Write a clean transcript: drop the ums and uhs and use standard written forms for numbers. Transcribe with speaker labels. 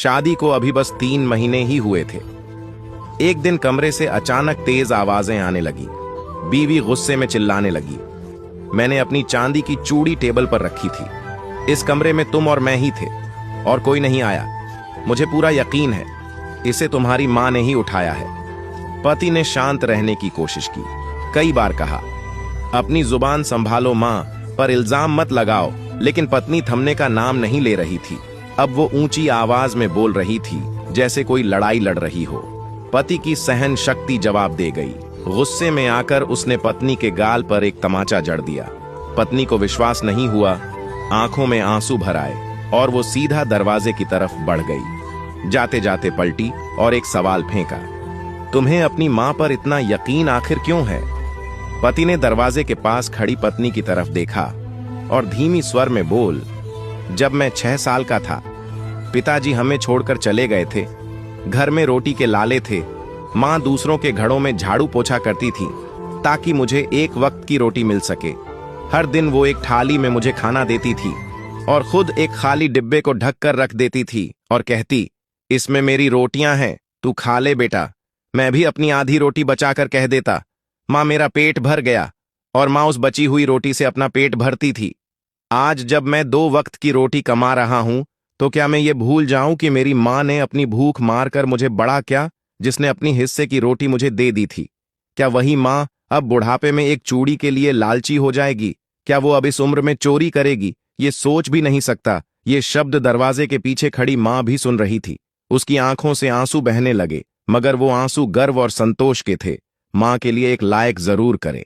Speaker 1: शादी को अभी बस 3 महीने ही हुए थे। एक दिन कमरे से अचानक तेज आवाजें आने लगी। बीवी गुस्से में चिल्लाने लगी। मैंने अपनी चांदी की चूड़ी टेबल पर रखी थी। इस कमरे में तुम और मैं ही थे और कोई नहीं आया। मुझे पूरा यकीन है इसे तुम्हारी मां ने ही उठाया है। पति ने शांत रहने की कोशिश की, कई बार कहा अपनी जुबान संभालो मां, पर इल्जाम मत लगाओ, लेकिन पत्नी थमने का नाम नहीं ले रही थी। अब वो ऊंची आवाज में बोल रही थी जैसे कोई लड़ाई लड़ रही हो। पति की सहन शक्ति जवाब दे गई। गुस्से में आकर उसने पत्नी के गाल पर एक तमाचा जड़ दिया। पत्नी को विश्वास नहीं हुआ, आंखों में आंसू भर आए और वो सीधा दरवाजे की तरफ बढ़ गई। जाते जाते पलटी और एक सवाल फेंका, तुम्हें अपनी मां पर इतना यकीन आखिर क्यों है? पति ने दरवाजे के पास खड़ी पत्नी की तरफ देखा और धीमी स्वर में बोल, जब मैं 6 साल का था पिताजी हमें छोड़कर चले गए थे। घर में रोटी के लाले थे। मां दूसरों के घरों में झाड़ू पोछा करती थी ताकि मुझे एक वक्त की रोटी मिल सके। हर दिन वो एक थाली में मुझे खाना देती थी और खुद एक खाली डिब्बे को ढक कर रख देती थी और कहती, इसमें मेरी रोटियां हैं, तू खा ले बेटा। मैं भी अपनी आधी रोटी बचाकर कह देता, मां मेरा पेट भर गया, और मां उस बची हुई रोटी से अपना पेट भरती थी। आज जब मैं 2 वक्त की रोटी कमा रहा हूं तो क्या मैं ये भूल जाऊं कि मेरी मां ने अपनी भूख मारकर मुझे बड़ा क्या, जिसने अपनी हिस्से की रोटी मुझे दे दी थी? क्या वही मां अब बुढ़ापे में एक चूड़ी के लिए लालची हो जाएगी? क्या वो अब इस उम्र में चोरी करेगी? ये सोच भी नहीं सकता। ये शब्द दरवाजे के पीछे खड़ी मां भी सुन रही थी। उसकी आंखों से आंसू बहने लगे, मगर वो आंसू गर्व और संतोष के थे। मां के लिए एक लायक जरूर करे।